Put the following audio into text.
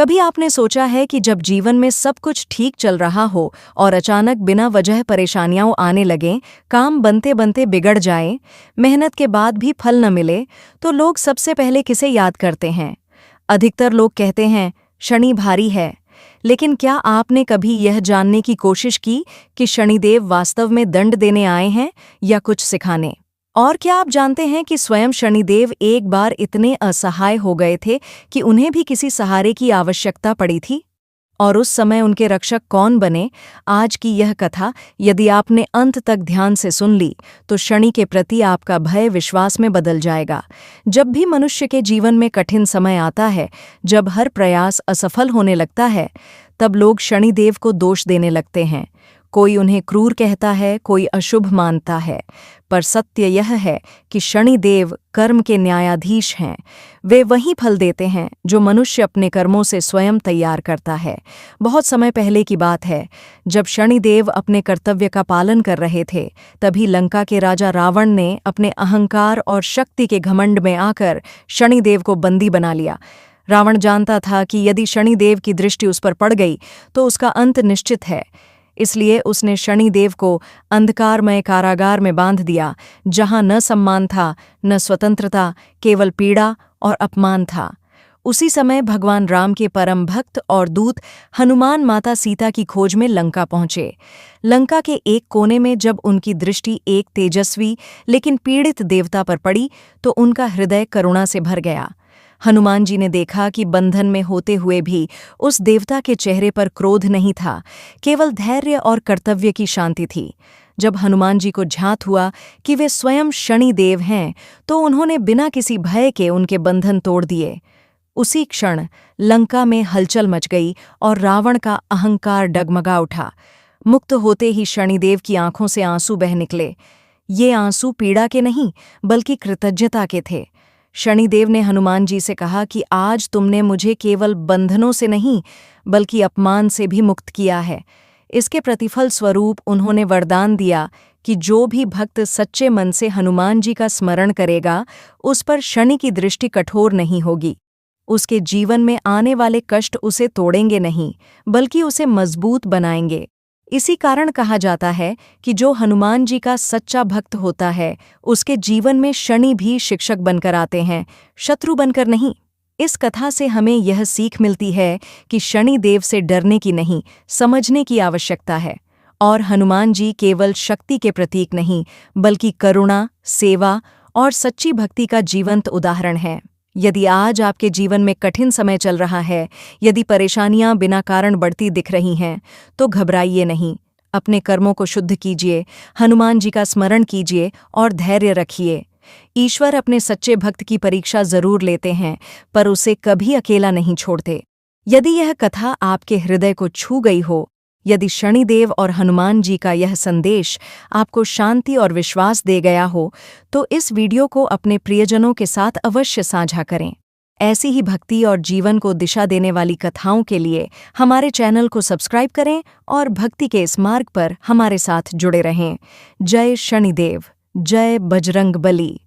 कभी आपने सोचा है कि जब जीवन में सब कुछ ठीक चल रहा हो और अचानक बिना वजह परेशानियां आने लगें, काम बनते बनते बिगड़ जाए, मेहनत के बाद भी फल न मिले, तो लोग सबसे पहले किसे याद करते हैं? अधिकतर लोग कहते हैं, शनि भारी है। लेकिन क्या आपने कभी यह जानने की कोशिश की कि शनिदेव वास्तव में दंड देने आए हैं या कुछ सिखाने? और क्या आप जानते हैं कि स्वयं शनिदेव एक बार इतने असहाय हो गए थे कि उन्हें भी किसी सहारे की आवश्यकता पड़ी थी? और उस समय उनके रक्षक कौन बने? आज की यह कथा यदि आपने अंत तक ध्यान से सुन ली तो शनि के प्रति आपका भय विश्वास में बदल जाएगा। जब भी मनुष्य के जीवन में कठिन समय आता है, जब हर प्रयास असफल होने लगता है, तब लोग शनिदेव को दोष देने लगते हैं। कोई उन्हें क्रूर कहता है, कोई अशुभ मानता है, पर सत्य यह है कि शनिदेव कर्म के न्यायाधीश हैं। वे वही फल देते हैं जो मनुष्य अपने कर्मों से स्वयं तैयार करता है। बहुत समय पहले की बात है, जब शनिदेव अपने कर्तव्य का पालन कर रहे थे, तभी लंका के राजा रावण ने अपने अहंकार और शक्ति के घमंड में आकर शनिदेव को बंदी बना लिया। रावण जानता था कि यदि शनिदेव की दृष्टि उस पर पड़ गई तो उसका अंत निश्चित है। इसलिए उसने शनिदेव को अंधकारमय कारागार में बांध दिया, जहां न सम्मान था, न स्वतंत्रता, केवल पीड़ा और अपमान था। उसी समय भगवान राम के परम भक्त और दूत हनुमान माता सीता की खोज में लंका पहुंचे। लंका के एक कोने में जब उनकी दृष्टि एक तेजस्वी लेकिन पीड़ित देवता पर पड़ी तो उनका हृदय करुणा से भर गया। हनुमान जी ने देखा कि बंधन में होते हुए भी उस देवता के चेहरे पर क्रोध नहीं था, केवल धैर्य और कर्तव्य की शांति थी। जब हनुमान जी को झांत हुआ कि वे स्वयं शनिदेव हैं, तो उन्होंने बिना किसी भय के उनके बंधन तोड़ दिए। उसी क्षण लंका में हलचल मच गई और रावण का अहंकार डगमगा उठा। मुक्त होते ही शनिदेव की आंखों से आंसू बह निकले। ये आंसू पीड़ा के नहीं, बल्कि कृतज्ञता के थे। शनिदेव ने हनुमान जी से कहा कि आज तुमने मुझे केवल बंधनों से नहीं, बल्कि अपमान से भी मुक्त किया है। इसके प्रतिफल स्वरूप उन्होंने वरदान दिया कि जो भी भक्त सच्चे मन से हनुमान जी का स्मरण करेगा, उस पर शनि की दृष्टि कठोर नहीं होगी। उसके जीवन में आने वाले कष्ट उसे तोड़ेंगे नहीं, बल्कि उसे मजबूत बनाएंगे। इसी कारण कहा जाता है कि जो हनुमान जी का सच्चा भक्त होता है, उसके जीवन में शनि भी शिक्षक बनकर आते हैं, शत्रु बनकर नहीं। इस कथा से हमें यह सीख मिलती है कि शनि देव से डरने की नहीं, समझने की आवश्यकता है। और हनुमान जी केवल शक्ति के प्रतीक नहीं, बल्कि करुणा, सेवा और सच्ची भक्ति का जीवंत उदाहरण है। यदि आज आपके जीवन में कठिन समय चल रहा है, यदि परेशानियां बिना कारण बढ़ती दिख रही हैं, तो घबराइए नहीं। अपने कर्मों को शुद्ध कीजिए, हनुमान जी का स्मरण कीजिए और धैर्य रखिए। ईश्वर अपने सच्चे भक्त की परीक्षा जरूर लेते हैं, पर उसे कभी अकेला नहीं छोड़ते। यदि यह कथा आपके हृदय को छू गई हो, यदि शनिदेव और हनुमान जी का यह संदेश आपको शांति और विश्वास दे गया हो, तो इस वीडियो को अपने प्रियजनों के साथ अवश्य साझा करें। ऐसी ही भक्ति और जीवन को दिशा देने वाली कथाओं के लिए हमारे चैनल को सब्सक्राइब करें और भक्ति के इस मार्ग पर हमारे साथ जुड़े रहें। जय शनिदेव, जय बजरंग बली।